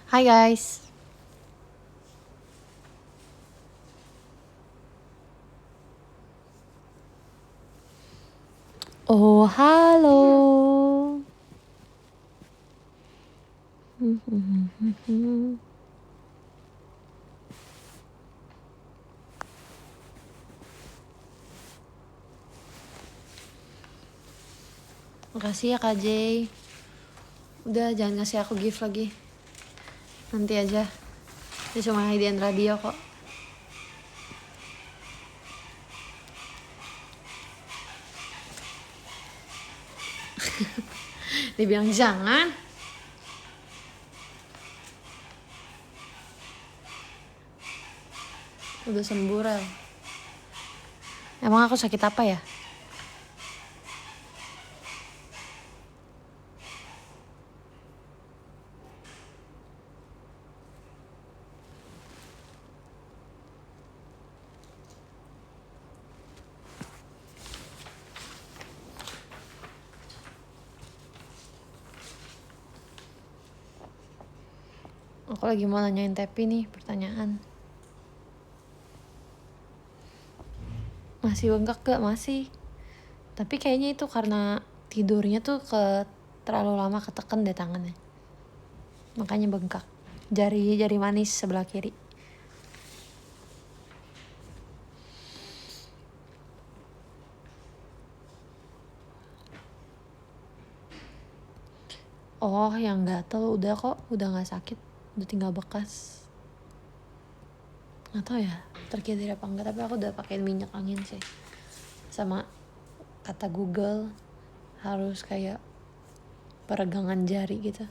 Hai guys. Oh, halo. Makasih ya Kak Jay. Udah jangan ngasih aku gift lagi. Nanti aja. Ini cuma hadiah radio kok. Dibilang jangan. Udah sembuh Rel. Emang aku sakit apa ya? Aku lagi mau nanyain Tepi nih pertanyaan. Masih bengkak gak? Masih. Tapi kayaknya itu karena tidurnya tuh terlalu lama ketekan deh tangannya. Makanya bengkak. Jari manis sebelah kiri. Oh, yang gatel udah kok, udah gak sakit, udah tinggal bekas. Gak tau ya, terkait dari apa enggak, tapi aku udah pakai minyak angin sih. Sama kata Google harus kayak peregangan jari gitu.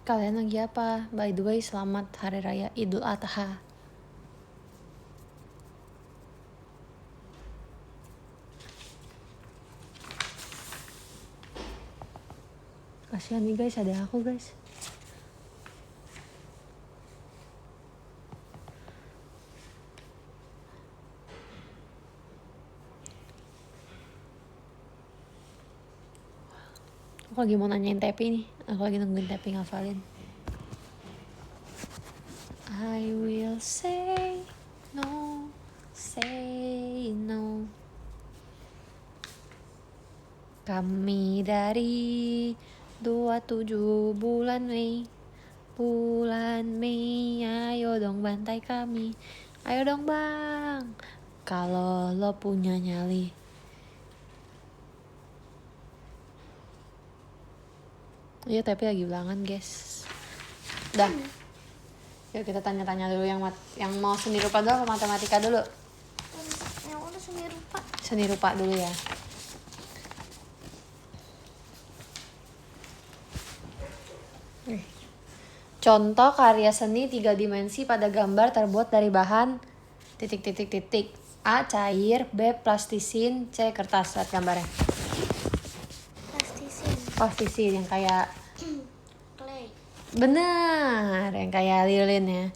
Kalian lagi apa? By the way, selamat Hari Raya Idul Adha. Kasihan nih guys, ada aku guys. Aku lagi mau nanyain Tepi nih. Aku lagi nungguin Tepi ngafalin. I will say no, say no. Kami dari 27 bulan Mei. Bulan Mei, ayo dong bantai kami. Ayo dong bang, kalau lo punya nyali. Iya tapi lagi ulangan guys. Dah. Yuk kita tanya-tanya dulu yang mau seni rupa dulu atau matematika dulu? Yang udah seni rupa. Seni rupa dulu ya. Contoh karya seni 3 dimensi pada gambar terbuat dari bahan titik. A. Cair, B. Plastisin, C. Kertas. Lihat gambarnya. Plastisin yang kayak Clay. benar, yang kayak lilin ya.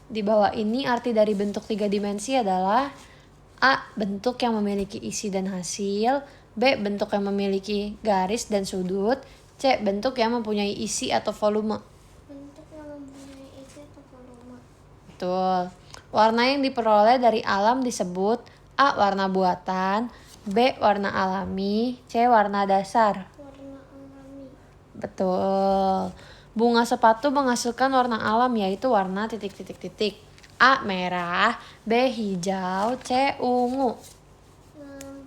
Di bawah ini arti dari bentuk 3 dimensi adalah A. Bentuk yang memiliki isi dan hasil, B. Bentuk yang memiliki garis dan sudut, C. Bentuk yang mempunyai isi atau volume. Bentuk yang mempunyai isi atau volume. Betul. Warna yang diperoleh dari alam disebut A. Warna buatan, B. Warna alami, C. Warna dasar. Warna alami. Betul. Bunga sepatu menghasilkan warna alam yaitu warna titik. A. Merah, B. Hijau, C. Ungu.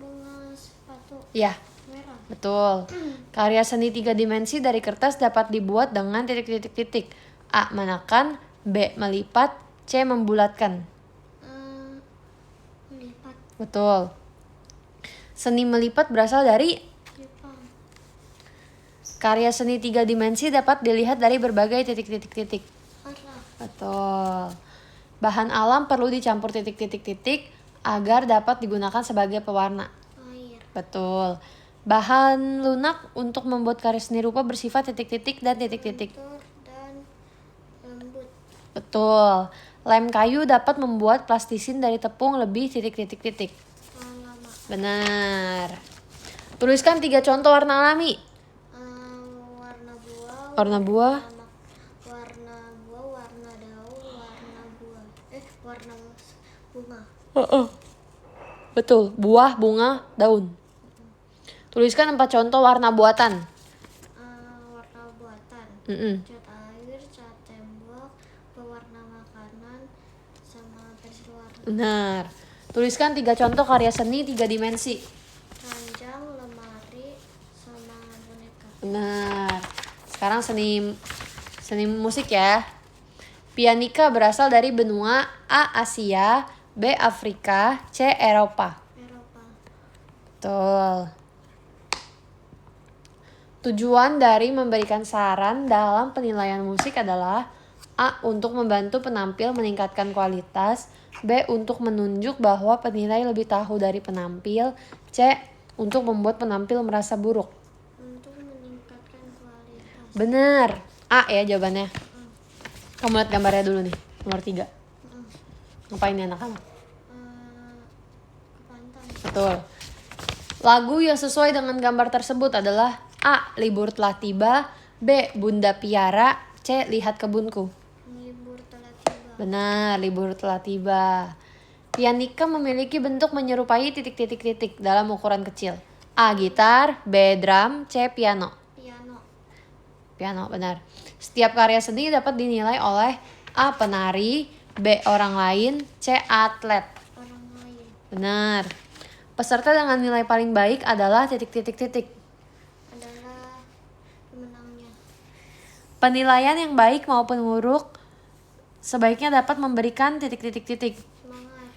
Bunga sepatu. Ya, Merah. betul. Karya seni 3 dimensi dari kertas dapat dibuat dengan titik. A. Menekan, B. Melipat, C. Membulatkan. Melipat. Betul. Seni melipat berasal dari Jepang. karya seni 3 dimensi dapat dilihat dari berbagai titik. Arah. Betul. Bahan alam perlu dicampur titik agar dapat digunakan sebagai pewarna. Air. Betul. Bahan lunak untuk membuat karya seni rupa bersifat titik-titik dan titik-titik. lentur dan lembut. Betul. Lem kayu dapat membuat plastisin dari tepung lebih titik-titik-titik. Tahan lama. Benar. Tuliskan 3 contoh warna alami. Warna buah. Warna buah. Warna buah, warna daun, warna buah. Warna bunga. Betul. Buah, bunga, daun. Tuliskan 4 contoh warna buatan. Warna buatan. Mm-mm. Cat air, cat tembok, pewarna makanan, sama pensil warna. Benar. Tuliskan 3 contoh karya seni 3 dimensi. Ranjang, lemari, sama boneka. Benar. Sekarang seni musik ya. Pianika berasal dari benua A. Asia, B. Afrika, C. Eropa. Eropa. Betul. Tujuan dari memberikan saran dalam penilaian musik adalah A. Untuk membantu penampil meningkatkan kualitas, B. Untuk menunjuk bahwa penilai lebih tahu dari penampil, C. Untuk membuat penampil merasa buruk. Untuk meningkatkan kualitas. Bener. A ya jawabannya. Kamu lihat gambarnya dulu nih, nomor 3. Ngapain nih anak-anak? Ke pantai. Betul. Lagu yang sesuai dengan gambar tersebut adalah A. Libur telah tiba, B. Bunda Piara, C. Lihat kebunku. Libur telah tiba. Benar, libur telah tiba. Pianika memiliki bentuk menyerupai titik-titik-titik dalam ukuran kecil. A. Gitar, B. Drum, C. Piano. Piano. Piano, benar. Setiap karya seni dapat dinilai oleh A. Penari, B. Orang lain, C. Atlet. Orang lain. Benar. Peserta dengan nilai paling baik adalah titik-titik-titik. Adalah pemenangnya. Penilaian yang baik maupun buruk sebaiknya dapat memberikan titik-titik-titik. Semangat.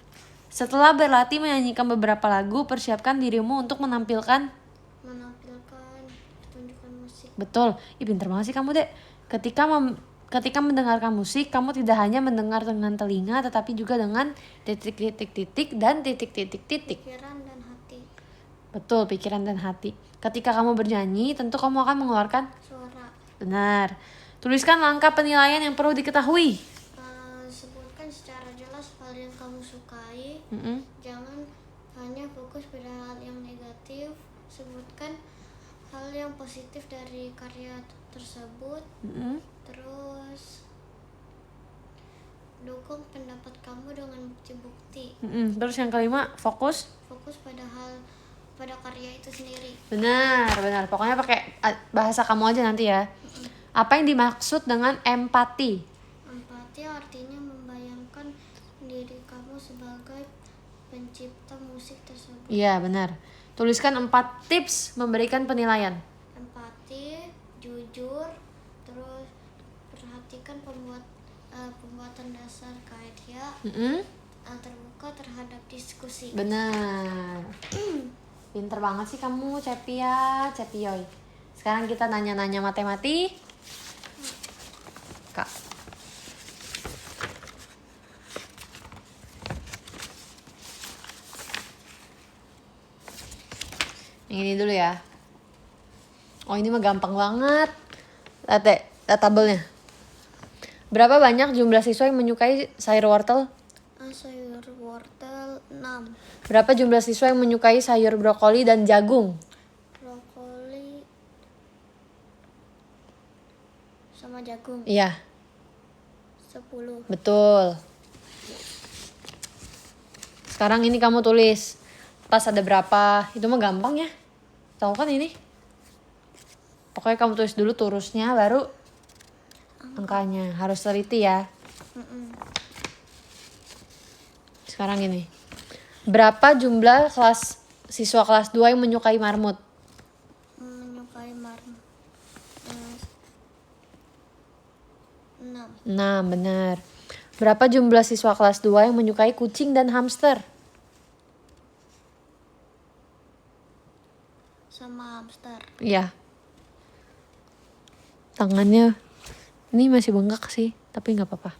Setelah berlatih menyanyikan beberapa lagu, persiapkan dirimu untuk menampilkan. Menampilkan pertunjukan musik. Betul. Ih, pinter banget sih kamu, Dek. Ketika mendengarkan musik, kamu tidak hanya mendengar dengan telinga, tetapi juga dengan titik-titik-titik dan titik-titik-titik. Pikiran dan hati. Betul, pikiran dan hati. Ketika kamu bernyanyi, tentu kamu akan mengeluarkan. Suara. Benar. Tuliskan langkah penilaian yang perlu diketahui. Sebutkan secara jelas hal yang kamu sukai. Mm-mm. Jangan hanya fokus pada hal yang negatif. Sebutkan hal yang positif dari karya tersebut. Mm-mm. Terus dukung pendapat kamu dengan bukti-bukti. Mm-mm. Terus yang kelima, fokus. Fokus pada karya itu sendiri. Benar. Pokoknya pakai bahasa kamu aja nanti ya. Apa yang dimaksud dengan empati? Empati artinya membayangkan diri kamu sebagai pencipta musik tersebut. Iya, benar. Tuliskan 4 tips memberikan penilaian. Empati, jujur, terus perhatikan pembuatan dasar karya, Mm-mm. terbuka terhadap diskusi. Benar. Pinter banget sih kamu, Cepioy. Sekarang kita nanya-nanya matematik. Kak. Yang ini dulu ya. Oh, ini mah gampang banget. Lihat tabelnya. Berapa banyak jumlah siswa yang menyukai sayur wortel? Sayur wortel 6. Berapa jumlah siswa yang menyukai sayur brokoli dan jagung? Brokoli sama jagung Iya, 10. betul. Sekarang ini kamu tulis tas ada berapa. Itu mah gampang ya. Tahu kan ini? Pokoknya kamu tulis dulu turusnya, baru angkanya. Harus teliti ya. Sekarang ini. Berapa jumlah siswa kelas 2 yang menyukai marmut? Menyukai marmut 6. 6, benar. Berapa jumlah siswa kelas 2 yang menyukai kucing dan hamster? Sama hamster. Iya. Tangannya ini masih bengkak sih, tapi nggak apa-apa.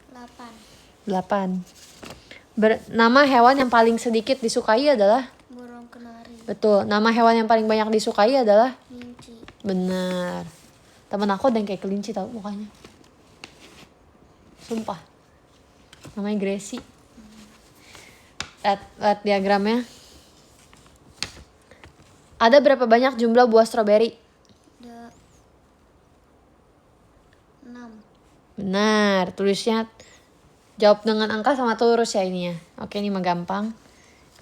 8. 8. Nama hewan yang paling sedikit disukai adalah Burung kenari. Betul. Nama hewan yang paling banyak disukai adalah? Kelinci. Benar. Temen aku ada yang kayak kelinci tau mukanya. Sumpah. Namanya Gracie. Lihat diagramnya. Ada berapa banyak jumlah buah stroberi? Ada 6. Benar. Tulisnya jawab dengan angka sama terus ya ini ya. Oke, ini mah gampang.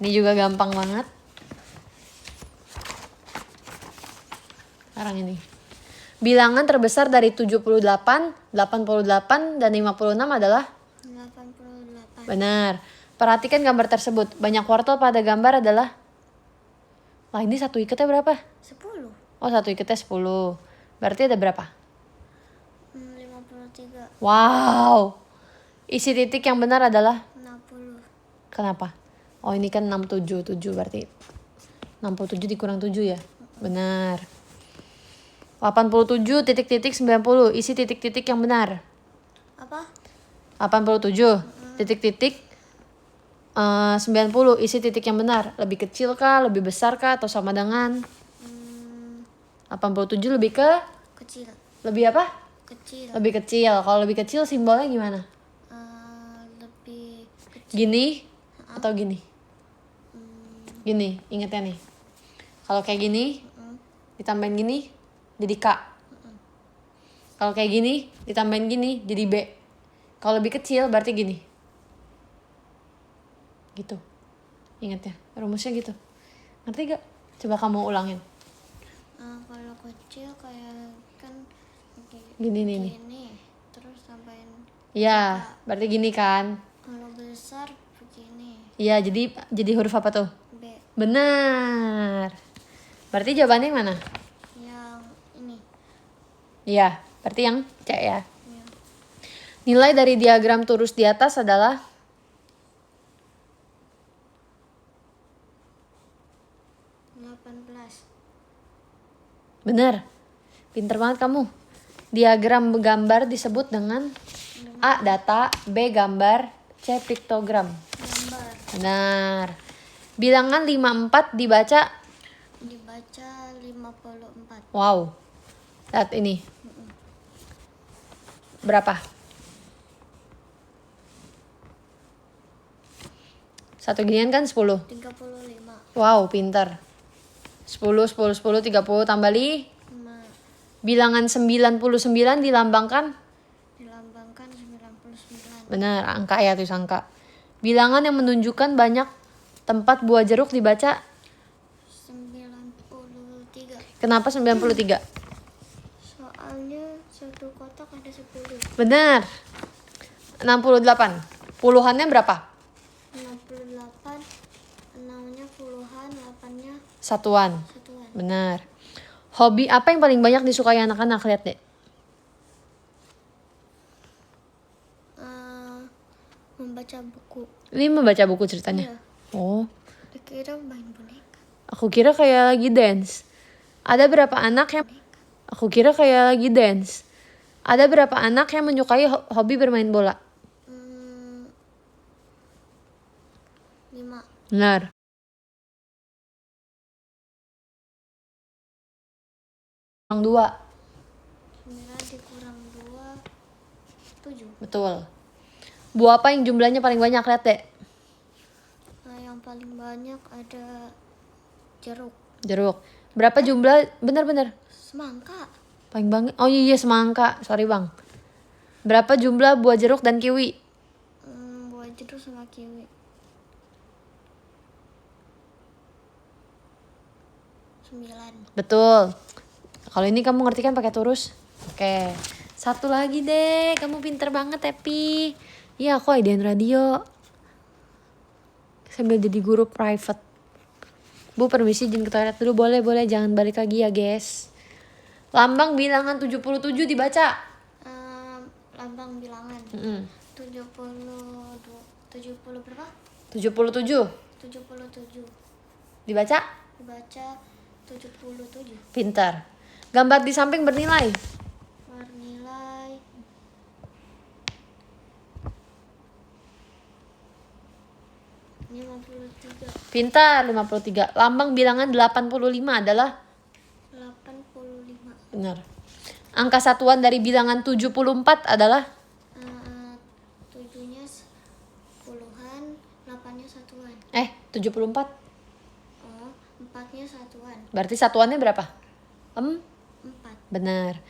Ini juga gampang banget. Sekarang ini. Bilangan terbesar dari 78, 88, dan 56 adalah? 88. Benar. Perhatikan gambar tersebut. Banyak wortel pada gambar adalah? Wah, ini satu ikatnya berapa? 10. Oh, satu ikatnya 10. Berarti ada berapa? 53. Wow. Isi titik yang benar adalah? 60. Kenapa? Oh, ini kan 67 berarti. 67 dikurang 7 ya? Benar. 87 titik-titik 90. Isi titik-titik yang benar. Apa? 87 titik-titik 90. Isi titik yang benar. Lebih kecil kah? Lebih besar kah? Atau sama dengan? 87 lebih ke? Kecil. Lebih apa? Kecil. Lebih kecil. Kalau lebih kecil simbolnya gimana? Lebih kecil. Gini? Atau gini? Gini, ingetnya nih. Kalau kayak gini, ditambahin gini, jadi K. Kalau kayak gini, ditambahin gini, jadi B. Kalau lebih kecil berarti gini. Gitu. Ingat ya, rumusnya gitu. Ngerti gak? Coba kamu ulangin. Kalau kecil kayak kan Gini nih. gini, terus tambahin. Iya, berarti gini kan? Kalau besar begini. Iya, jadi huruf apa tuh? B. Benar. Berarti jawabannya yang mana? Yang ini. Iya, berarti yang C ya. Ya. Nilai dari diagram turus di atas adalah? 18. Benar. Pinter banget kamu. Diagram gambar disebut dengan? A. Data. B. Gambar. C. Piktogram. Gambar. Benar. Bilangan 54 dibaca? Dibaca 54. Wow. Lihat ini. Berapa? Satu ginian kan 10. 35. Wow, pintar. 10, 10, 10, 30 tambah 5. 5. Bilangan 99 dilambangkan? Dilambangkan 99. Benar, angka ya, tulis angka. Bilangan yang menunjukkan banyak tempat buah jeruk dibaca? 93. Kenapa 93? Soalnya satu kotak ada 10. Benar. 68. Puluhannya berapa? 68. 6-nya puluhan, 8-nya Satuan. satuan. Benar. Hobi apa yang paling banyak disukai anak-anak? Lihat deh. Membaca buku. Ini membaca buku ceritanya. Iya. Oh, Dikira main boneka. aku kira kayak lagi dance. Ada berapa anak yang? Aku kira kayak lagi dance. Ada berapa anak yang menyukai hobi bermain bola? 5. Benar. Kurang 2. 9 dikurang 2, 7. Betul. Buah apa yang jumlahnya paling banyak? Lihat deh. Yang paling banyak ada jeruk. Jeruk. Berapa jumlah? Benar-benar. Semangka. Paling banget. Oh iya, semangka. Sorry bang. Berapa jumlah buah jeruk dan kiwi? Buah jeruk sama kiwi. 9. Betul. Kalau ini kamu ngerti kan pakai turus? Oke. Satu lagi deh. Kamu pinter banget, Tepi. Iya, aku idean radio. Sambil jadi guru private. Bu, permisi izin ke toilet dulu. Boleh. Jangan balik lagi ya, guys. Lambang bilangan 77 dibaca. Lambang bilangan. 70 berapa? 77. 77. Dibaca? Dibaca 77. Pintar. Gambar di samping bernilai. Bernilai 5. 53. Pintar, 53. Lambang bilangan 85 adalah? 85. Benar. Angka satuan dari bilangan 74 adalah? 7-nya puluhan, 8-nya satuan. 74. Oh, 4-nya satuan. Berarti satuannya berapa? 4. Benar.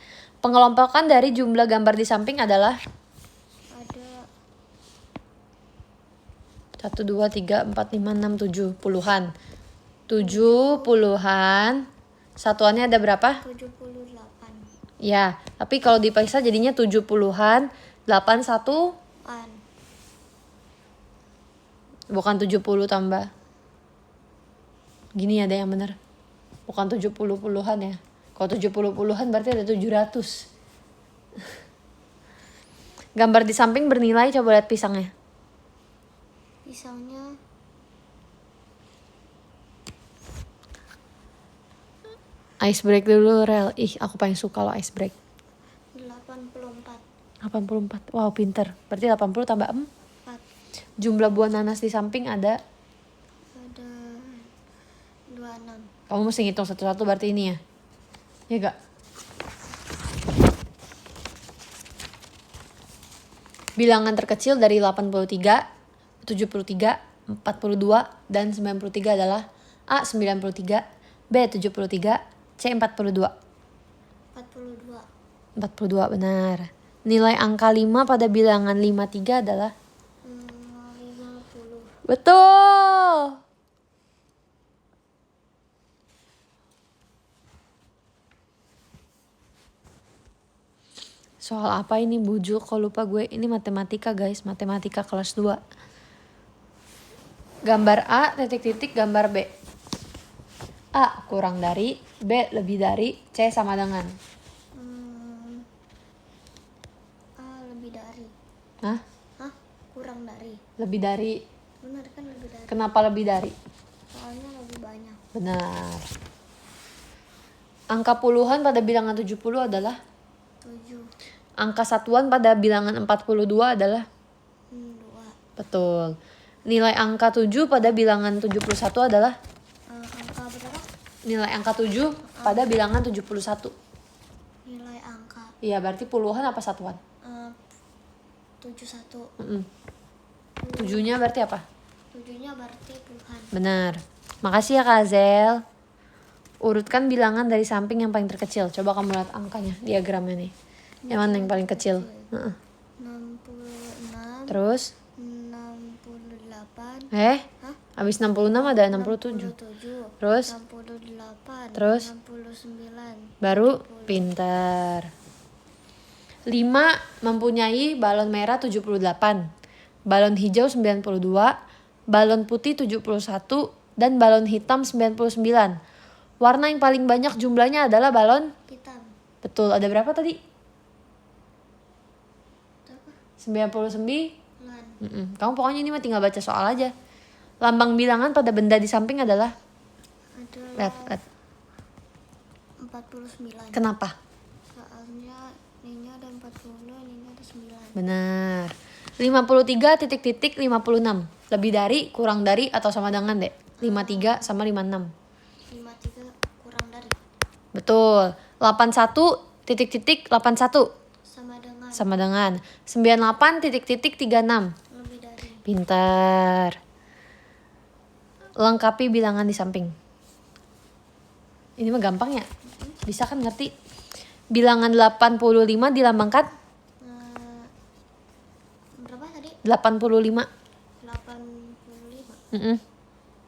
Pengelompokan dari jumlah gambar di samping adalah? Ada 1, 2, 3, 4, 5, 6, 7. Puluhan. 7 puluhan. Satuannya ada berapa? 78. Ya, tapi kalau dipisah jadinya 7 puluhan. 8 1. Bukan 70 tambah. Gini ada yang benar. Bukan 70 puluhan ya. Kalau 70 puluhan berarti ada 700. Gambar di samping bernilai, coba lihat pisangnya. Pisangnya Ice break dulu, Rel. Ih, aku paling suka lo ice break. 84. 84. Wow, pinter. Berarti 80 tambah 4. 4. Jumlah buah nanas di samping ada? Ada 26. Kamu mesti ngitung satu-satu berarti ini ya. Ya gak? Bilangan terkecil dari 83, 73, 42, dan 93 adalah A. 93, B. 73, C. 42. 42. 42 benar. Nilai angka 5 pada bilangan 53 adalah? 50. Betul! Soal apa ini bujuk? Kok lupa gue? Ini matematika guys, matematika kelas 2. Gambar A, titik-titik, gambar B. A kurang dari, B lebih dari, C sama dengan. A lebih dari. Hah? Kurang dari. Lebih dari. Benar kan lebih dari. Kenapa lebih dari? Soalnya lebih banyak. Benar. Angka puluhan pada bilangan 70 adalah? 7. Angka satuan pada bilangan 42 adalah? 2. Betul. Nilai angka 7 pada bilangan 71 adalah? Angka berapa? Nilai angka 7 pada bilangan 71. Nilai angka Iya, berarti puluhan apa satuan? 71. 7-nya berarti apa? 7-nya berarti puluhan. Benar. Makasih ya Kak Zel. Urutkan bilangan dari samping yang paling terkecil. Coba kamu lihat angkanya, diagramnya nih. Yang mana yang paling kecil? 66. Terus? 68. Habis 66 ada 67. 67. Terus? 68. Terus? 69. Baru? Pintar. 5 mempunyai balon merah 78, balon hijau 92, balon putih 71, dan balon hitam 99. Warna yang paling banyak jumlahnya adalah balon? Hitam. Betul, ada berapa tadi? Berapa? 99. Kamu pokoknya ini mah tinggal baca soal aja. Lambang bilangan pada benda di samping adalah? Lihat. 49. Kenapa? Soalnya ini ada 40, ini ada 9. Benar. 53 titik-titik 56. Lebih dari, kurang dari, atau sama dengan, Dek? 53 sama 56. 53 kurang dari. Betul. 81 titik-titik 81. Sama dengan. 98 titik-titik 36. Lebih dari. Pintar. Lengkapi bilangan di samping. Ini mah gampang ya. Bisa kan ngerti? Bilangan 85 dilambangkan? Berapa tadi? 85. 85.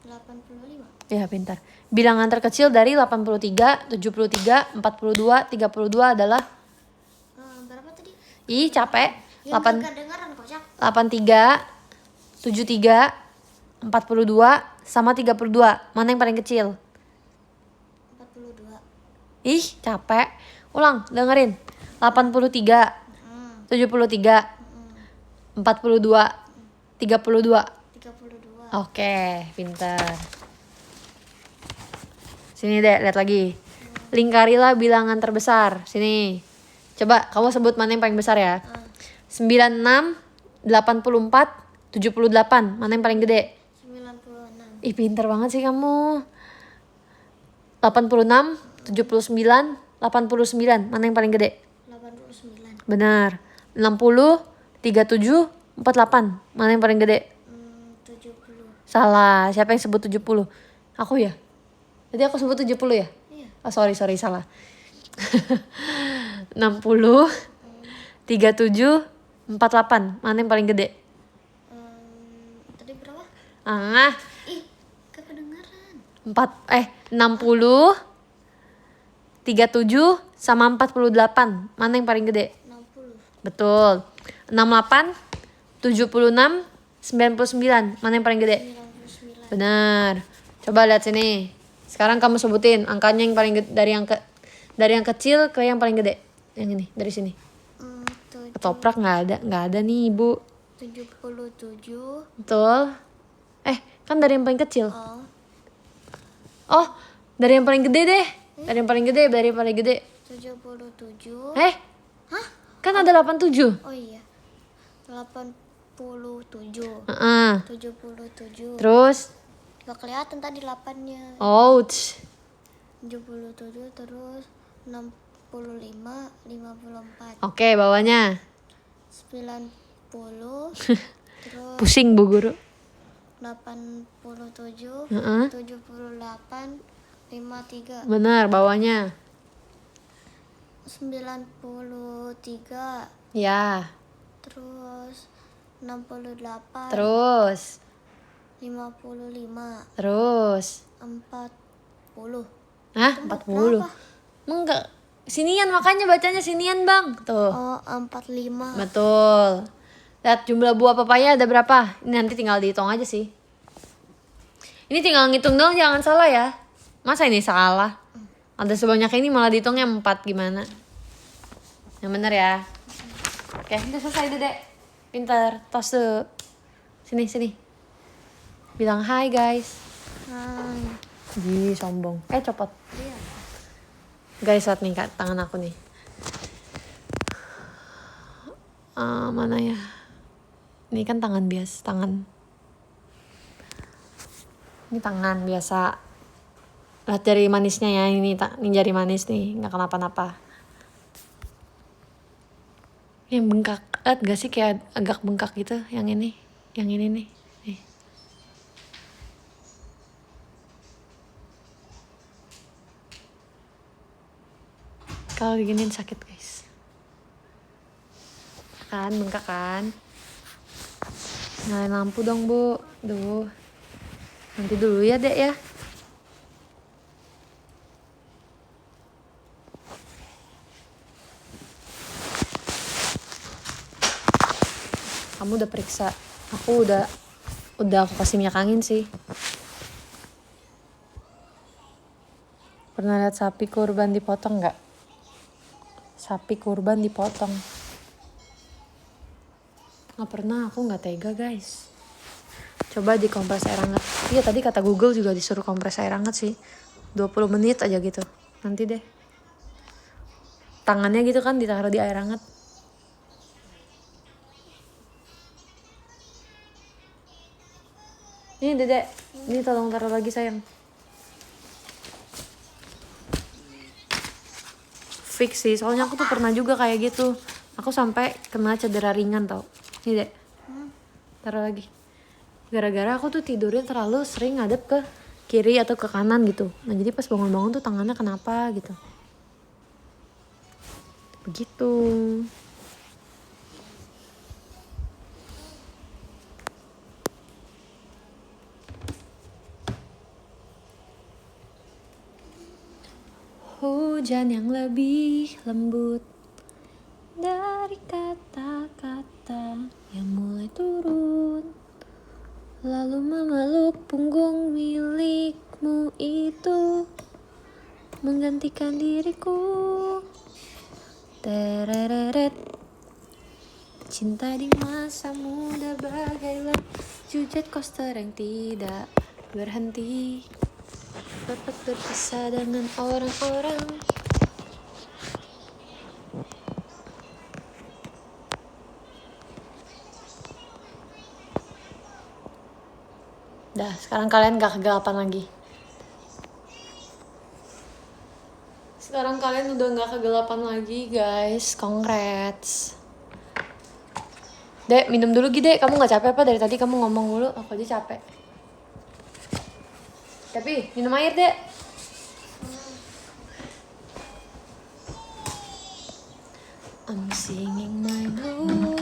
85. Ya pintar. Bilangan terkecil dari 83, 73, 42, 32 adalah? Berapa tadi? Ih capek. Yang gak kedengaran kocak. 83, 73, 42, sama 32. Mana yang paling kecil? 42. Ih capek. Ulang, dengerin. 83, 73, 42, 32. 32. Oke, pintar. Sini deh, lihat lagi. Lingkarilah bilangan terbesar. Sini. Coba kamu sebut mana yang paling besar ya. 96, 84, 78. Mana yang paling gede? 96. Ih, pinter banget sih kamu. 86, 79, 89. Mana yang paling gede? 89. Benar. 60, 37, 48. Mana yang paling gede? 70. Salah. Siapa yang sebut 70? Aku ya? Tadi aku sebut 70 ya? Iya. Oh, sorry, salah. 60, 37, 48. Mana yang paling gede? Tadi berapa? Ih, gak kedengeran. 60, 37 sama 48. Mana yang paling gede? 60. Betul. 68, 76, 99. Mana yang paling gede? 99. Benar. Coba lihat sini. Sekarang kamu sebutin angkanya yang paling gede, dari yang kecil ke yang paling gede. Yang ini, dari sini. Ketoprak nggak ada nih, Ibu. 77. Betul. Kan dari yang paling kecil. Oh, Dari yang paling gede deh. Dari yang paling gede. 77. Hah? Kan ada 87. Oh iya. 87. 77. Terus? Gak kelihatan tadi 8-nya. Ouch. 77 terus 65, 54. Oke, bawahnya. 90 terus Pusing, Bu Guru. 87, 78, 53. Benar, bawahnya. 93, Ya. terus 68, Terus. 55, Terus. 40. Hah? 40. Enggak. Sinian, makanya bacanya sinian, Bang. Tuh. Oh, 45. Betul. Lihat jumlah buah pepaya ada berapa? Ini nanti tinggal dihitung aja sih. Ini tinggal ngitung dong, jangan salah ya. Masa ini salah? Ada sebanyak ini malah dihitungnya 4, gimana? Yang bener ya. Oke, udah selesai, Dedek. Pinter. Tos tuh. Sini. Bilang hai, guys. Hai. Ih, sombong. Copot. Iya. Guys, lihat nih Kak, tangan aku nih. Mana ya? Ini kan tangan biasa, Ini tangan biasa. Lihat jari manisnya ya, ini jari manis nih, nggak kenapa-napa. Yang bengkak, lihat gak sih kayak agak bengkak gitu, yang ini nih. Nih. Kalau diginiin sakit, guys. Kan bengkak kan? Nyalain lampu dong, Bu. Duh. Nanti dulu ya, Dek ya. Kamu udah periksa? Aku udah aku kasih minyak angin sih. Pernah lihat sapi kurban dipotong nggak? Sapi kurban dipotong. Nggak pernah, aku nggak tega, guys. Coba dikompres air hangat. Iya, tadi kata Google juga disuruh kompres air hangat sih. 20 menit aja gitu. Nanti deh. Tangannya gitu kan ditaruh di air hangat. Ini Dedek, ini tolong taruh lagi sayang. Fix sih, soalnya aku tuh pernah juga kayak gitu. Aku sampai kena cedera ringan tau. Ini Dek, taruh lagi. Gara-gara aku tuh tidurnya terlalu sering ngadep ke kiri atau ke kanan gitu. Nah jadi pas bangun-bangun tuh tangannya kenapa gitu. Begitu. Hujan yang lebih lembut dari kata-kata yang mulai turun, lalu memeluk punggung milikmu itu, menggantikan diriku. Tereret. Cinta di masa muda bagailah jet coaster yang tidak berhenti, dapat berpisah dengan orang-orang. Dah. Udah, sekarang kalian gak kegelapan lagi. Sekarang kalian udah gak kegelapan lagi, guys. Congrats. Dek, minum dulu Dek. Kamu gak capek apa? Dari tadi kamu ngomong mulu, aku aja capek. Tapi, minum air, Dek. I'm singing my blues.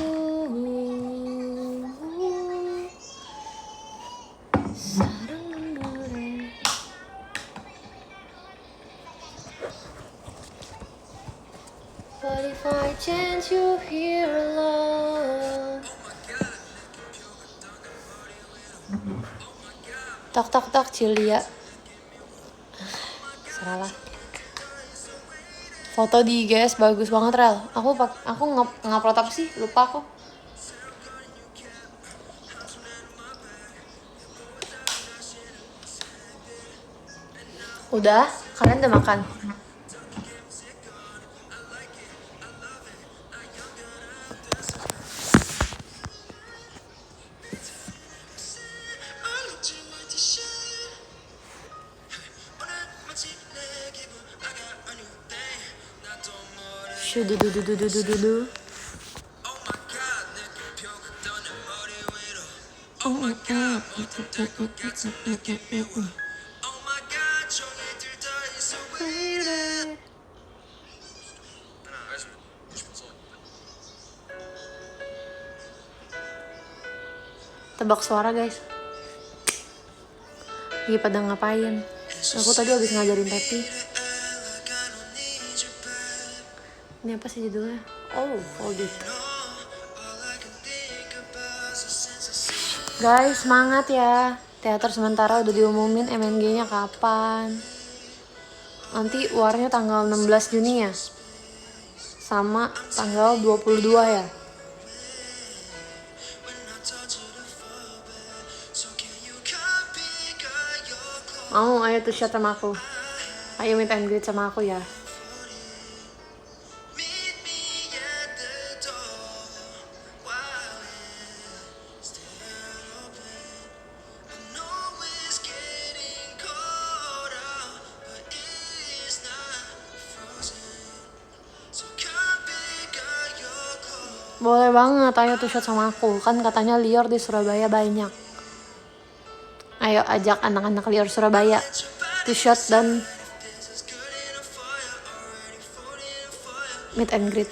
Sarang no래. But if I chance you here alone. Tak tak tak Cilia. Salah. Foto di IGS bagus banget Rel. Aku ngupload apa sih? Lupa aku. Udah? Kalian udah makan? Shudududududududu. Tebak suara guys. Lagi pada ngapain? Aku tadi habis ngajarin Pepi. Ini apa sih judulnya? Oh, Hold It. Guys, semangat ya. Teater sementara udah diumumin MNG-nya kapan. Nanti UAR-nya tanggal 16 Juni ya. Sama tanggal 22 ya. Mau, ayo tuh shot sama aku. Ayo meet and greet sama aku ya. Boleh banget, ayo tuh shot sama aku. Kan katanya lior di Surabaya banyak. Ayo ajak anak-anak lior Surabaya tuh shot dan meet and greet.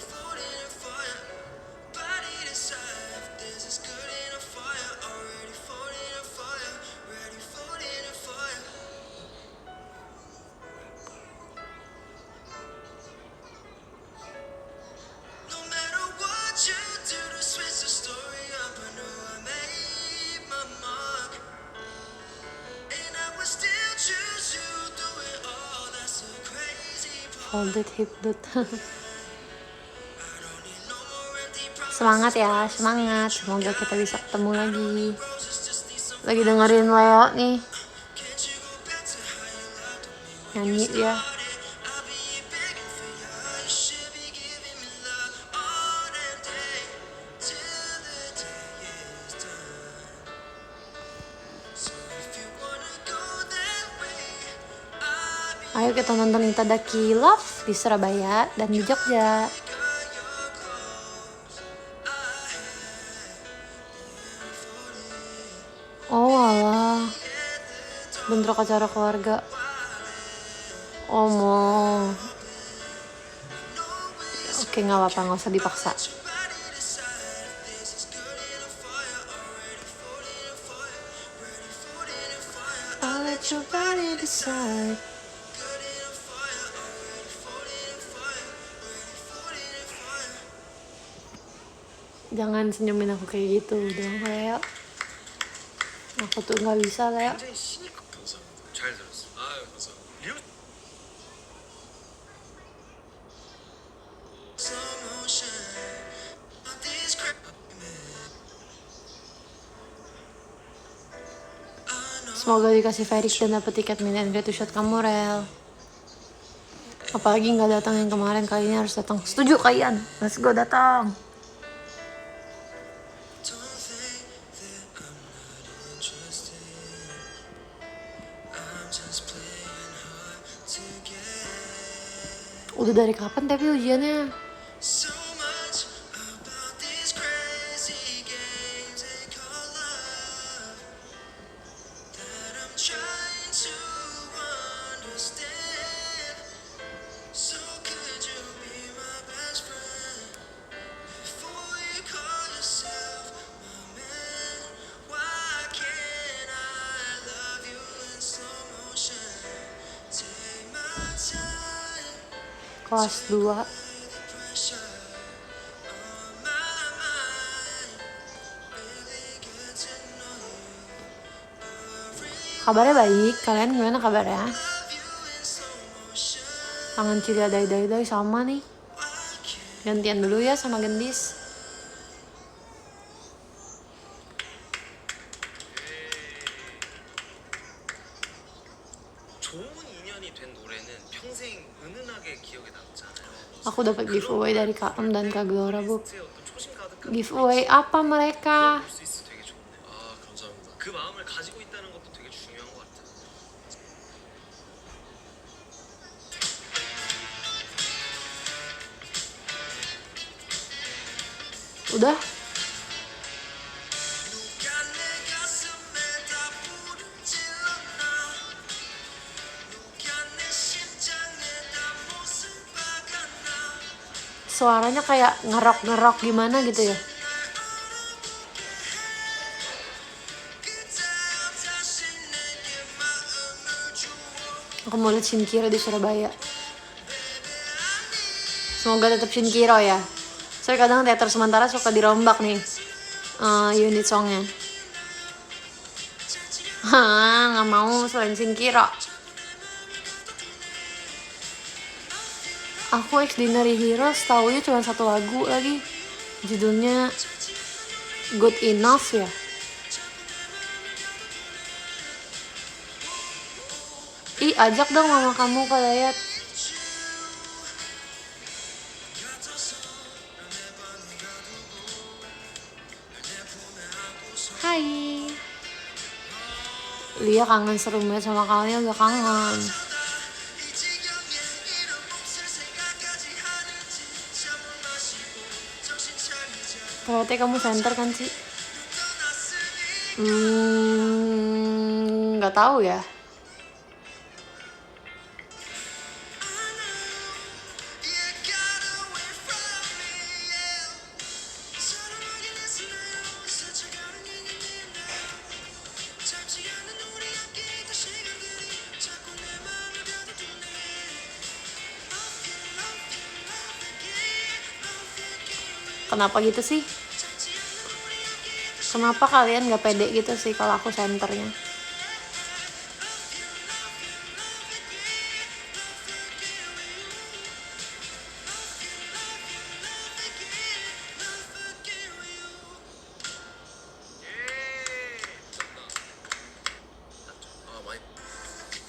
Hold it, hip it. Semangat ya, semangat. Semoga kita bisa ketemu lagi. Lagi dengerin Leo nih. Nyanyi dia. Ayo kita nonton Itadaki Love di Surabaya dan di Jogja. Oh alah, bentrok acara keluarga. Mau. Oke, nggak apa-apa, nggak usah dipaksa. I'll let your body decide. Jangan senyumin aku kayak gitu dong, Leo. Aku tuh nggak bisa, Leo. 굉장히 신이 감사합니다. 잘 들었어. 아유, 감사합니다. Semoga dikasih Ferik dan dapet tiket meet and greet to shot kamu, Rel. Apalagi nggak datang yang kemarin, kali ini harus datang. Setuju kalian? Let's go datang. Udah dari kapan tapi ujiannya? So much about these crazy games they call love that I'm trying to understand. So could you be my best friend before you call yourself my man? Why can't I love you in slow motion? Take my time. Kelas 2. Kabarnya baik, kalian gimana kabarnya? Kangen Cilia dai sama nih. Gantian dulu ya sama Gendis. 좋은 인연이 된 노래는 평생 은은하게 기억에 남잖아요. Aku dapat giveaway dari Kak Em dan Kak Gelora, Bu. 어떤 초심 가득한 Giveaway apa mereka? 볼수 있어 되게 좋네. 아 감사합니다. 그 마음을 가지고 있다는 것도 되게 중요한 것 같아요. Udah? 누가 내 가슴에 다 불을 질렀나? 누가 내 심장에 다 못을 박았나? Suaranya kayak ngerok gimana gitu ya. 그대여 다시 내게 마음을 주어. Aku mau lihat Shinkiro di Surabaya. Semoga tetap Shinkiro ya. Soalnya kadang teater sementara suka dirombak nih unit songnya. Nggak mau selain Shinkiro. Aku Extraordinary Heroes taunya cuma satu lagu lagi. Judulnya Good Enough ya. Ih, ajak dong mama kamu ke Dayat. Hai. Lia kangen seru banget sama kalian, gak kangen. Ternyata kamu center kan sih? Nggak tahu ya. Kenapa gitu sih? Kenapa kalian gak pede gitu sih kalau aku senternya?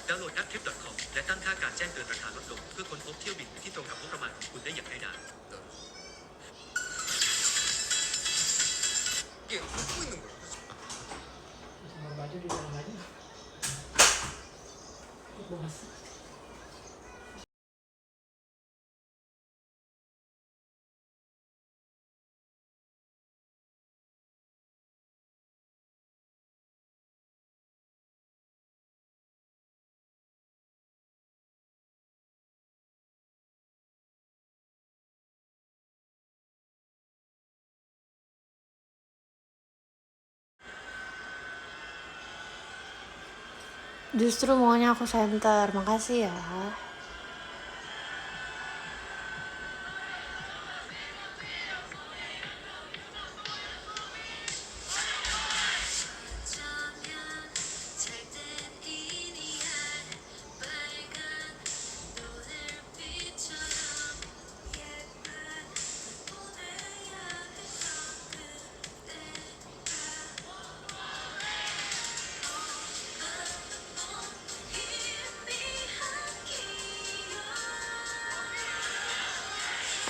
download.trip.com และตั้งค่าการแจ้งเตือนราคาลดลงเพื่อค้นพบเที่ยวบินที่ตรงกับงบประมาณของคุณได้อย่างง่ายดาย 이게 웃고 있는 거야. Justru maunya aku center, makasih ya.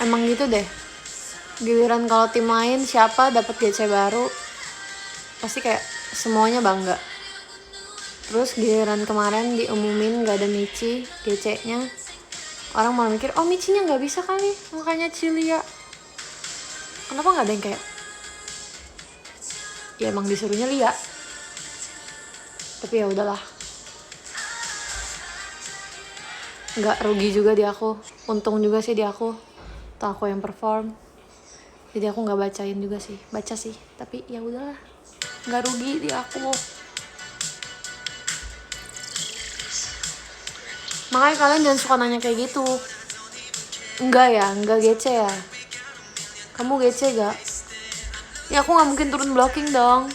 Emang gitu deh. Giliran kalau tim main siapa dapat GC baru, pasti kayak semuanya bangga. Terus giliran kemarin diumumin gak ada Michi GC-nya, orang malah mikir, oh Michinya nggak bisa kali, makanya Cilia. Kenapa nggak ada yang kayak, ya emang disuruhnya Lia. Tapi ya udahlah, nggak rugi juga di aku, untung juga sih di aku, atau aku yang perform. Jadi aku nggak bacain juga sih, baca sih, tapi ya udahlah, nggak rugi di aku. Makanya kalian jangan suka nanya kayak gitu. Enggak ya, enggak gece ya. Kamu gece gak? Ya aku nggak mungkin turun blocking dong.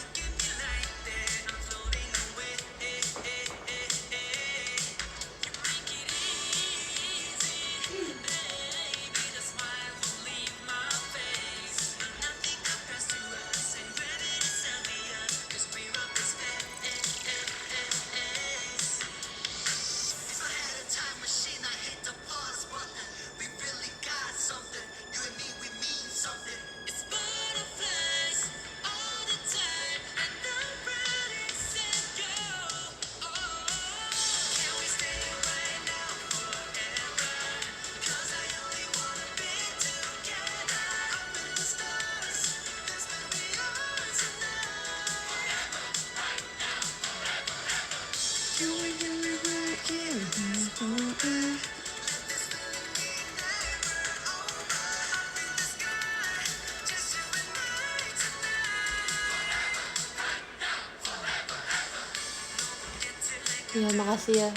Ya makasih ya.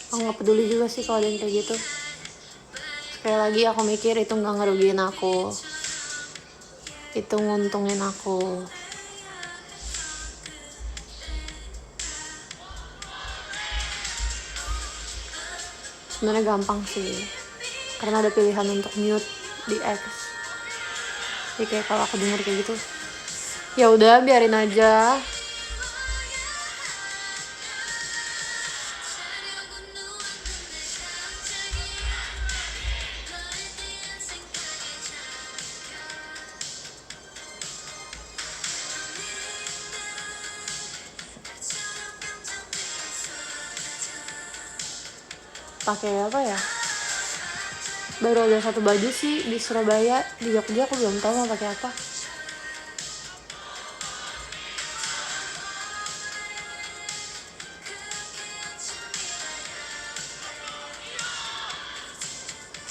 Aku nggak peduli juga sih kalau ada yang kayak gitu. Sekali lagi aku mikir itu nggak ngerugiin aku, itu nguntungin aku. Sebenarnya gampang sih, karena ada pilihan untuk mute di X. Jadi kayak kalau aku denger kayak gitu, ya udah biarin aja. Pakai apa ya? Baru ada satu baju sih di Surabaya, di Jogja aku belum tahu mau pakai apa.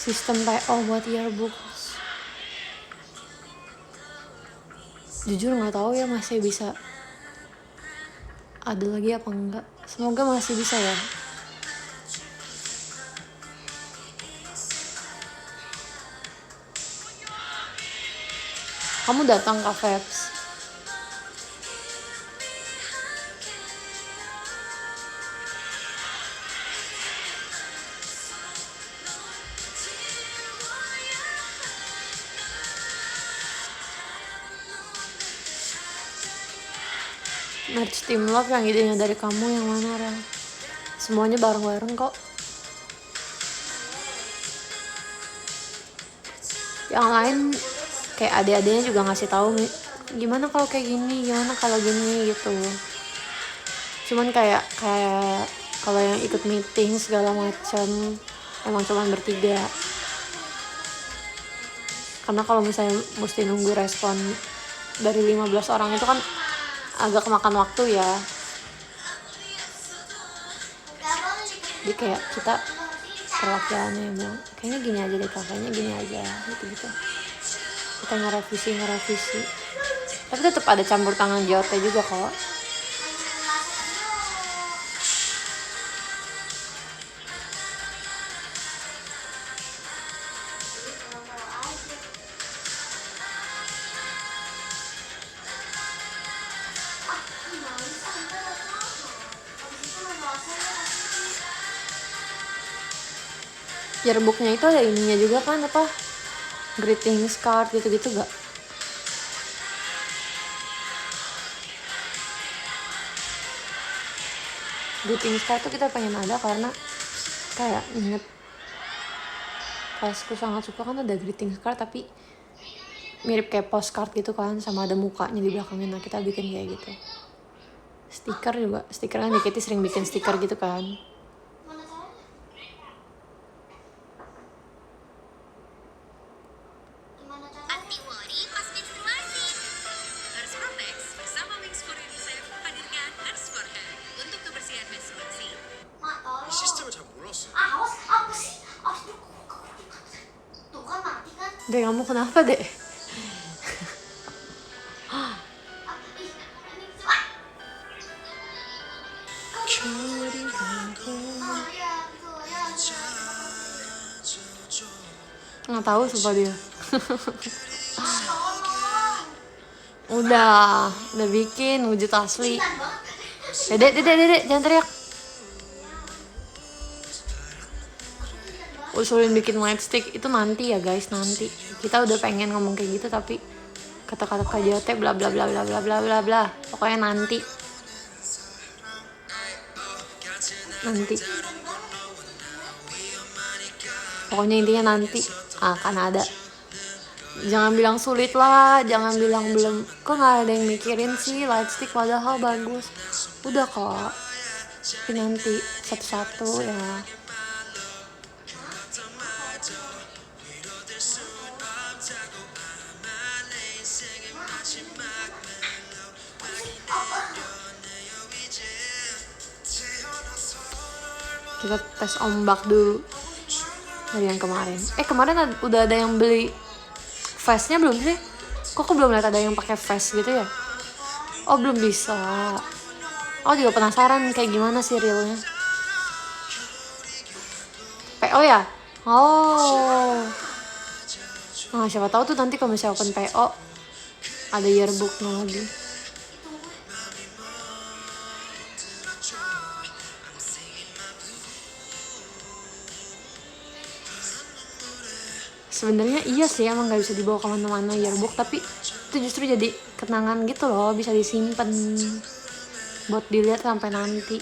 Sistem PO buat yearbooks. Jujur nggak tahu ya masih bisa ada lagi apa enggak. Semoga masih bisa ya. Kamu datang ke Vibes. Merch Team Love yang idenya dari kamu yang mana, Ra? Semuanya bareng-bareng kok. Yang lain kayak adik-adiknya juga ngasih tahu gimana kalau kayak gini, gimana kalau gini gitu. Cuman kayak kalau yang ikut meeting segala macam emang cuman bertiga. Karena kalau misalnya mesti nunggu respon dari 15 orang itu kan agak kemakan waktu ya. Jadi kayak kita perwakilannya bilang kayaknya gini aja deh, kayaknya gini aja gitu-gitu. Kita ngerevisi. Tapi tetap ada campur tangan JOT juga kok. Yearbooknya itu ada ininya juga kan, apa greetings card gitu-gitu gak? Greetings card tuh kita pengen ada karena kayak inget Tasku sangat suka kan ada greeting card tapi mirip kayak postcard gitu kan, sama ada mukanya di belakangnya. Nah kita bikin kayak gitu. Stiker juga, stiker kan Deketi sering bikin stiker gitu kan. Mana caranya? Gimana caranya? Anti worry pas menstruasi. Nurse Protex bersama Wings for UNICEF hadirkan Nurse for Hair untuk kebersihan menstruasi. Mak, tolong. 이 시스템을 잘 몰랐어. Awas, apa sih? Awas, tuh kan mati kan? Dek, kamu kenapa dek? Ih, ini coba. Oh iya, betul ya. Nggak tahu sumpah dia. Tolong. Udah bikin wujud asli. Ingat banget. Dedek, jangan teriak. Usulin bikin light stick itu nanti ya guys, nanti. Kita udah pengen ngomong kayak gitu tapi kata-kata KJT bla bla bla bla bla bla bla bla. Pokoknya nanti. Pokoknya intinya nanti akan ada. Jangan bilang sulit lah, jangan bilang belum. Kok nggak ada yang mikirin sih light stick padahal bagus. Udah kok. Tapi nanti satu-satu ya. Kita tes ombak dulu dari yang kemarin. Kemarin udah ada yang beli vestnya belum sih? Kok belum lihat ada yang pakai vest gitu ya? Oh belum bisa. Aku juga penasaran kayak gimana sih realnya. PO ya? Oh. Nah siapa tahu tuh nanti kalau misalnya open PO ada yearbooknya lagi. Sebenarnya iya sih emang nggak bisa dibawa kemana-mana yearbook, tapi itu justru jadi kenangan gitu loh, bisa disimpan buat dilihat sampai nanti.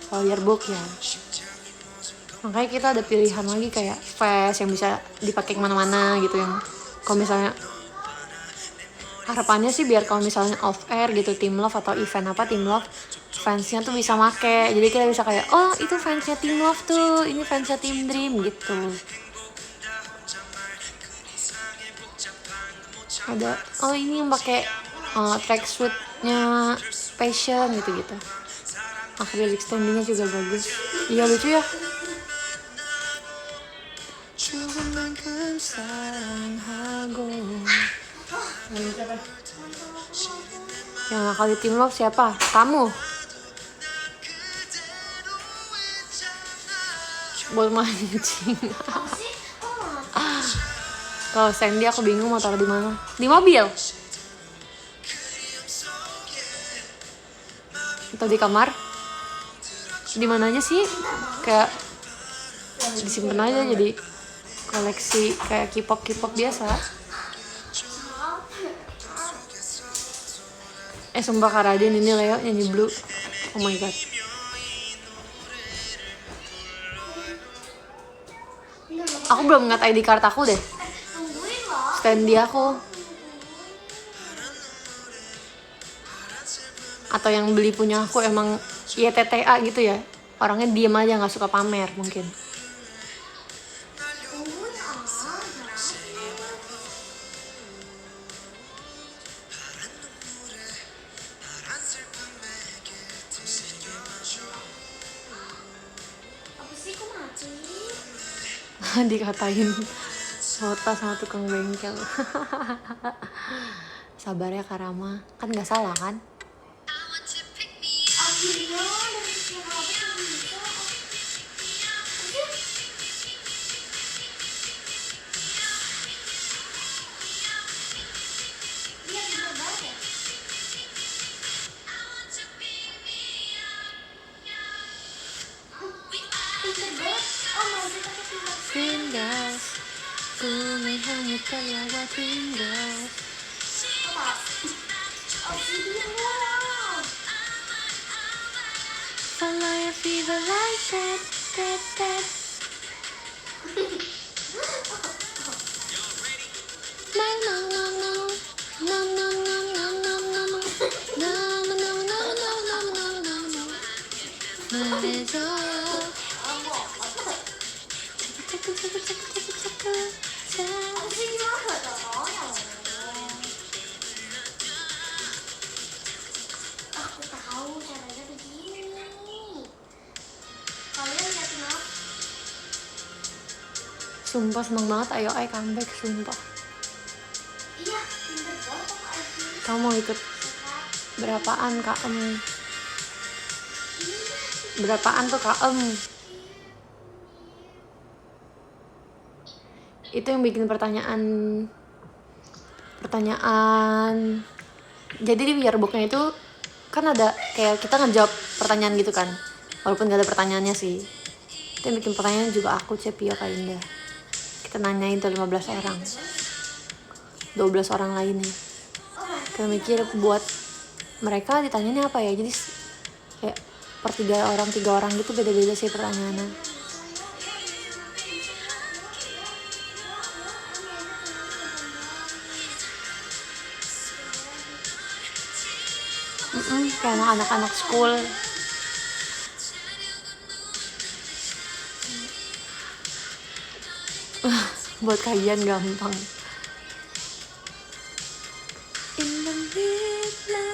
Kalau yearbook ya, makanya kita ada pilihan lagi kayak vest yang bisa dipakai kemana-mana gitu, yang kalau misalnya harapannya sih biar kalau misalnya off air gitu, Team Love atau event apa Team Love, fansnya tuh bisa make, jadi kita bisa kayak oh itu fansnya Team Love tuh, ini fansnya Team Dream gitu. Ada oh ini yang pakai tracksuitnya Passion gitu-gitu. Acrylic standingnya juga bagus. Iya lucu ya. Yang nakal di Team Love siapa? Kamu. Buat mancing. Kalau Sandy aku bingung mau taruh di mana. Di mobil. Atau di kamar. Di mana aja sih? Kayak disimpan aja jadi koleksi kayak K-pop biasa. Sumpah Kak Raden ini Leo nyanyi Blue. Oh my god. Aku belum ngat ID card aku deh. Standy aku. Atau yang beli punya aku emang YTTA gitu ya. Orangnya diem aja gak suka pamer mungkin. Apa sih kok mati? Dikatain Rota sama tukang bengkel. Sabar ya Kak Rama, kan gak salah kan? Akhirnya dari sekian lama tuh bisa. Dia bener banget ya. Pinter banget. Oh mau dia pakai pinter. Fingers, ku hanya terlewat fingers. Oh sih dia wow. Follow your fever like that. Aku sih gimana dong? Aku tahu caranya begini. Kalian liatin apa? Sumpah seneng banget Ayo Ai comeback, sumpah. Iya, pinter banget kok Aji. Kamu mau ikut berapaan KM? Berapaan tuh KM? Itu yang bikin pertanyaan. Jadi di yearbooknya itu kan ada kayak kita ngejawab pertanyaan gitu kan, walaupun gak ada pertanyaannya sih. Itu yang bikin pertanyaan juga aku, Cepio, Kak Indah. Kita nanyain tuh 15 orang, 12 orang lainnya. Kita mikir buat mereka ditanyainnya apa ya. Jadi kayak per 3 orang gitu, beda-beda sih pertanyaannya. Kayak anak-anak school. Buat kajian gampang. In the midnight.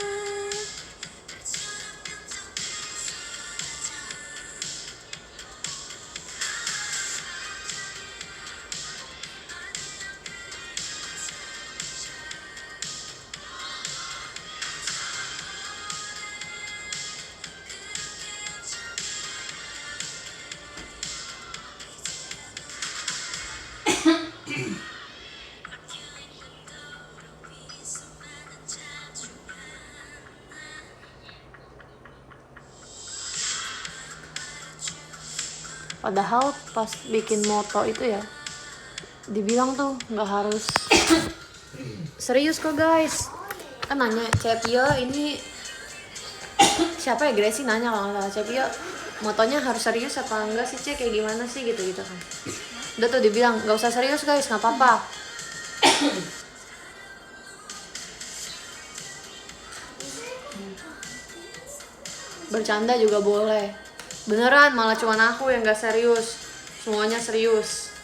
Padahal pas bikin moto itu ya dibilang tuh nggak harus serius kok guys. Kan nanya Cepio ini siapa ya, Gracie nanya kalau nggak salah, Cepio motonya harus serius apa enggak sih, kayak gimana sih gitu kan. Udah tuh dibilang nggak usah serius guys, nggak apa-apa. Bercanda juga boleh. Beneran malah cuman aku yang gak serius, semuanya serius.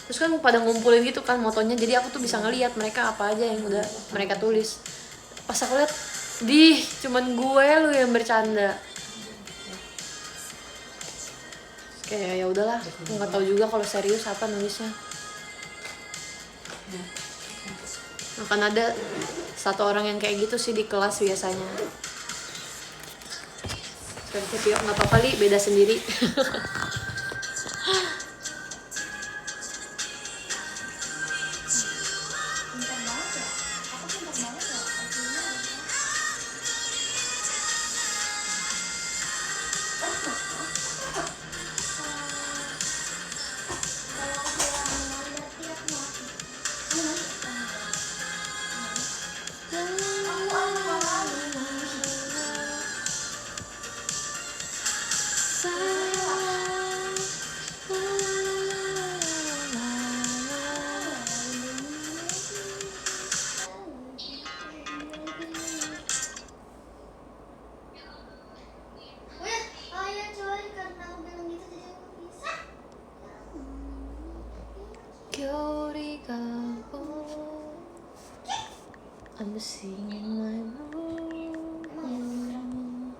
Terus kan pada ngumpulin gitu kan motonya, jadi aku tuh bisa ngelihat mereka apa aja yang udah mereka tulis. Pas aku lihat, cuman gue lu yang bercanda. Kayak ya udahlah, aku nggak tahu juga kalau serius apa nulisnya. Akan ada satu orang yang kayak gitu sih di kelas biasanya. Cepio nggak apa-apa Li, beda sendiri. I'm singing my moon.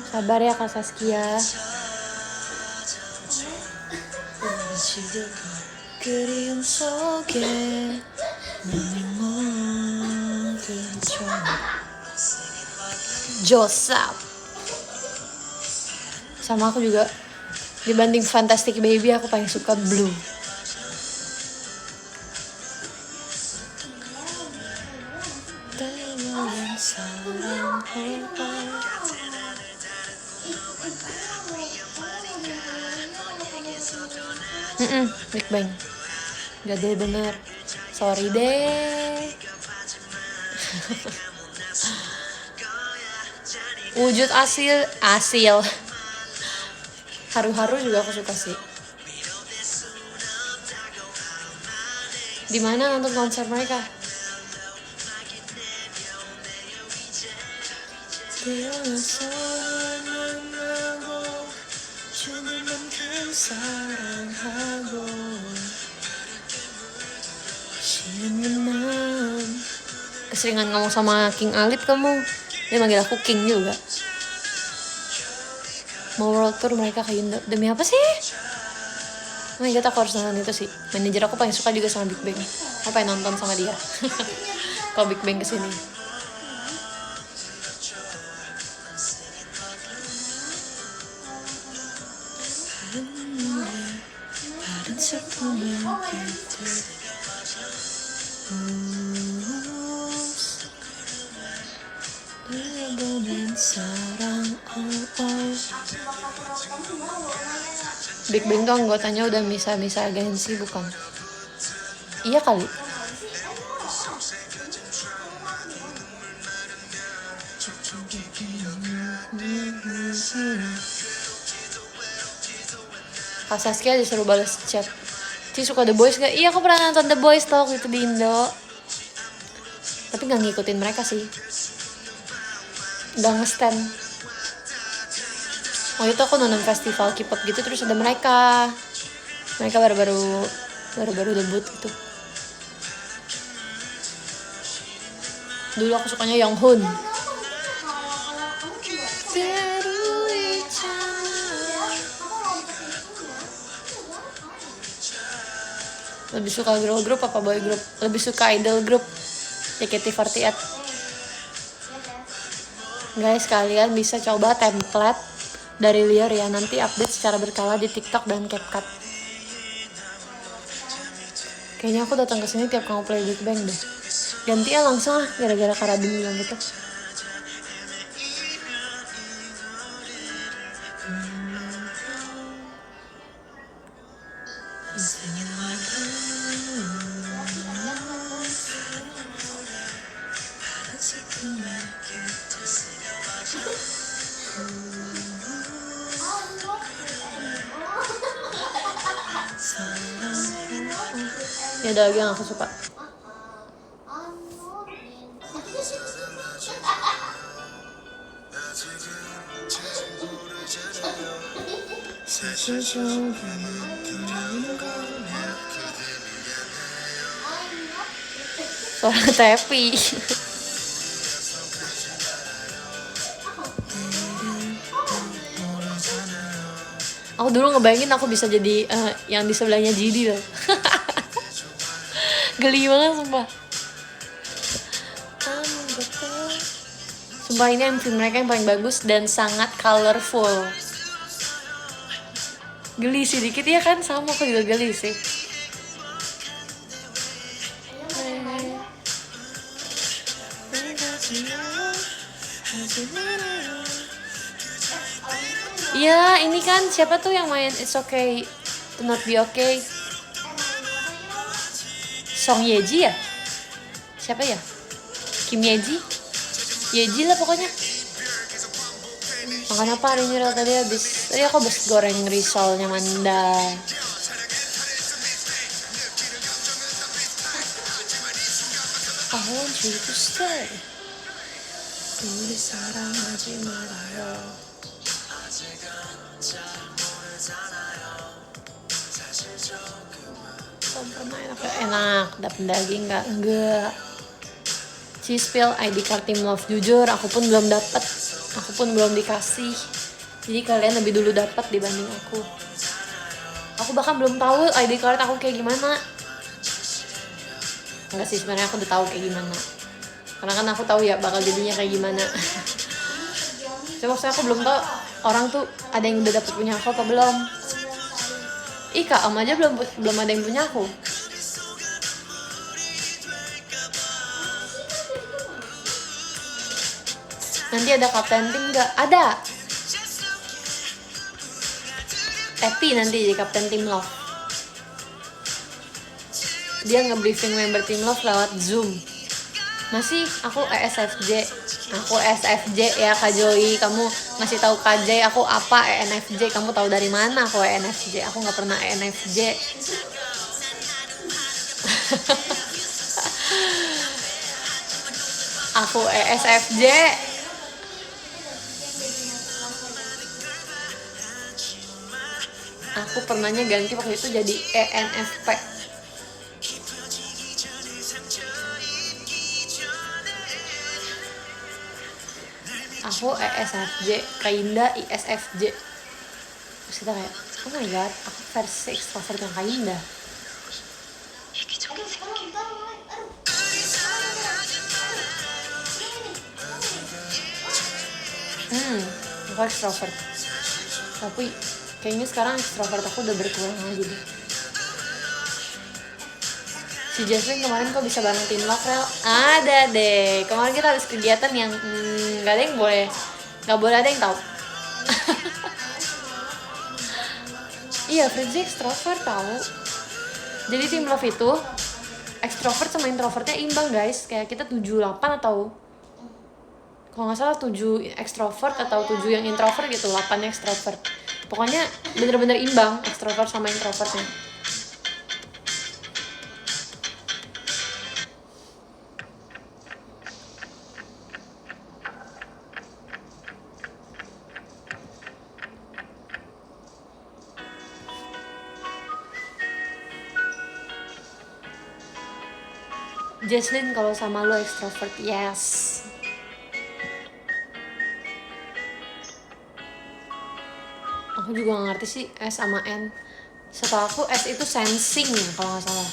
Sabar ya Kak Saskia. 그리움 속에 Joseph. Sama aku juga, dibanding Fantastic Baby aku paling suka Blue. Big Bang. Gak deh bener. Sorry deh. Wujud asil. Haru-haru juga aku suka sih. Di mana nonton konser mereka? 사랑하고 주는 만큼 사랑하고 Keseringan ngomong sama King Alip kamu. Dia manggil aku King juga. Mau world tour mereka ke Indo. Demi apa sih? Oh my god, aku harus nonton itu sih. Manajer aku paling suka juga sama Big Bang. Aku pengen nonton sama dia. Kalau Big Bang kesini. Big Bang tuh anggotanya udah misa-misa agensi bukan? Iya kali. Kak Saskia disuruh balas chat. Ci suka The Boys gak? Iya aku pernah nonton The Boys tau gitu di Indo. Tapi gak ngikutin mereka sih. Gak nge-stand. Waktu itu aku nonton festival K-pop gitu terus ada mereka. Mereka baru-baru debut gitu. Dulu aku sukanya Younghoon. Lebih suka girl group apa boy group? Lebih suka idol group JKT48. Guys, kalian bisa coba template dari Lior ya, nanti update secara berkala di TikTok dan CapCut. Kayaknya aku datang ke sini tiap kamu play Big Bang deh. Ganti ya langsung lah, gara-gara Karadin bilang gitu. Ini ada lagi yang aku suka. Suara Tepi. Aku dulu ngebayangin aku bisa jadi yang di sebelahnya Jidi loh. Geli banget sumpah. Sumpah ini MV mereka yang paling bagus dan sangat colorful. Geli sih dikit ya kan, sama aku juga geli sih. Iya, ini kan siapa tuh yang main It's Okay to Not Be Okay? Song Yeji ya? Siapa ya? Kim Yeji? Yeji lah pokoknya. Makan apa hari ini tadi aku habis goreng risolnya Manda. I want you to stay. 우리 사랑하지 말아요. Enak, dapat daging enggak. Cheese pill ID card Team Love, jujur aku pun belum dapat, aku pun belum dikasih. Jadi kalian lebih dulu dapat dibanding aku. Aku bahkan belum tahu ID card aku kayak gimana. Enggak sih, sebenarnya aku udah tahu kayak gimana. Karena kan aku tahu ya bakal jadinya kayak gimana. Cuma aku belum tahu orang tuh ada yang udah dapat punya aku apa belum. Kak Am aja belum ada yang punya aku. Nanti ada kapten tim nggak? Ada. Tapi nanti jadi kapten tim Love. Dia nge-briefing member tim Love lewat Zoom. Masih aku ESFJ. Aku SFJ ya Kak Joy. Kamu ngasih tahu Kak J aku apa ENFJ. Kamu tahu dari mana aku ENFJ? Aku nggak pernah ENFJ. Aku ESFJ. aku pernahnya ganti waktu itu jadi ENFP. Aku ESFJ, Kainda ISFJ. Terus kita kayak, oh my god, aku versi extrovert yang Kainda. Aku extrovert. Tapi kayaknya sekarang extrovert aku udah berkurang aja deh. Si Jasmine kemarin kok bisa bareng tim love rel? Ada deh. Kemarin kita habis kegiatan yang nggak ada yang boleh, nggak boleh ada yang tahu. Iya, Frenzy extrovert tahu. Jadi tim love itu extrovert sama introvertnya imbang guys. Kayak kita 7-8 atau kalau nggak salah 7 extrovert atau 7 yang introvert gitu, 8 extrovert. Pokoknya bener-bener imbang extrovert sama introvertnya. Jesslyn kalau sama lo extrovert, yes. Aku juga gak ngerti sih S sama N. Setahu aku S itu sensing kalau nggak salah.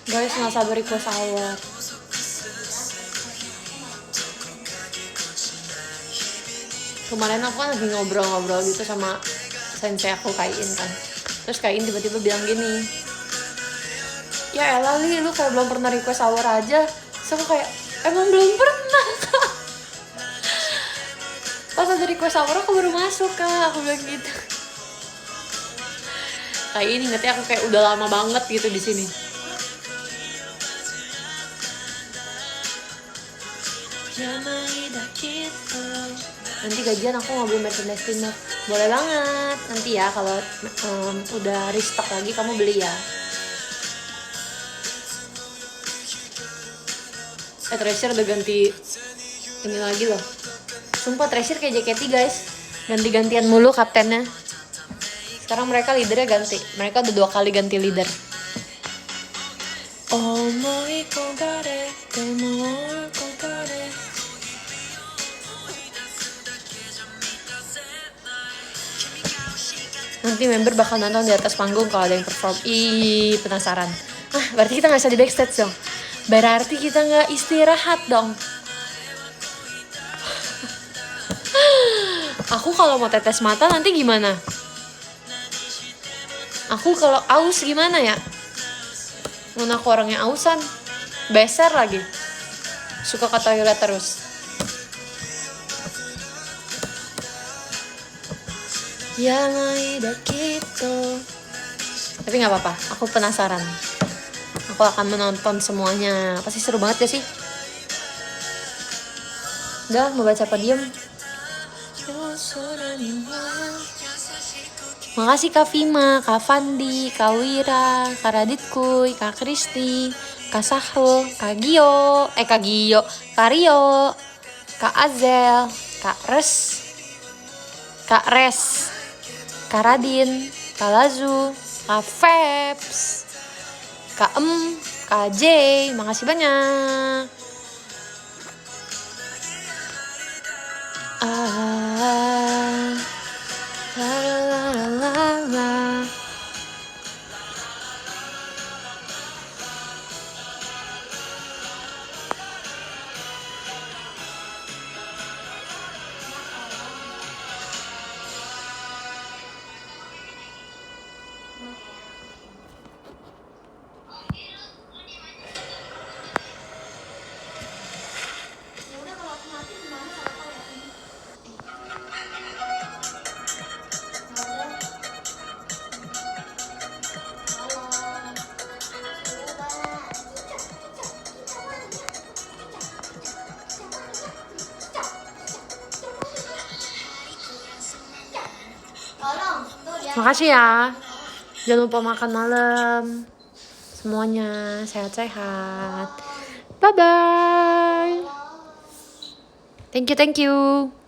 Guys, nggak sabar request awal. Kemarin aku kan lagi ngobrol-ngobrol gitu sama sensei aku Kain kan. Terus Kain tiba-tiba bilang gini, ya elah Li, lu kayak belum pernah request hour aja. Terus aku kayak, emang belum pernah kak. Pas ada request hour aku baru masuk kak, aku bilang gitu. Kain ingetnya aku kayak udah lama banget gitu di sini. Nanti gajian aku mau beli merchandise tim love. Boleh banget. Nanti ya kalau udah restock lagi kamu beli ya. Treasure udah ganti ini lagi loh. Sumpah Treasure kayak JKT guys. Ganti-gantian mulu kaptennya. Sekarang mereka leadernya ganti. Mereka udah 2 kali ganti leader. Nanti member bakal nonton di atas panggung kalau ada yang perform. Ih, penasaran. Berarti kita gak bisa di backstage dong. Berarti kita gak istirahat dong. Aku kalau mau tetes mata nanti gimana? Aku kalau aus gimana ya? Mana aku orangnya ausan. Beser lagi. Suka ke toilet terus. Ya maida gitu. Tapi gak apa-apa, aku penasaran. Aku akan menonton semuanya. Pasti seru banget ya sih. Udah, mau baca apa diem? Makasih Kak Fima, Kak Fandi, Kak Wira, Kak Raditkuy, Kak Kristi, Kak Sahrul, Kak Gio, Kak Rio, Kak Azel, Kak Res, Kak Radin, Kak Lazu, Kak Febs, Kak Kak J, makasih banyak. Makasih ya. Jangan lupa makan malam. Semuanya sehat-sehat. Bye-bye. Thank you.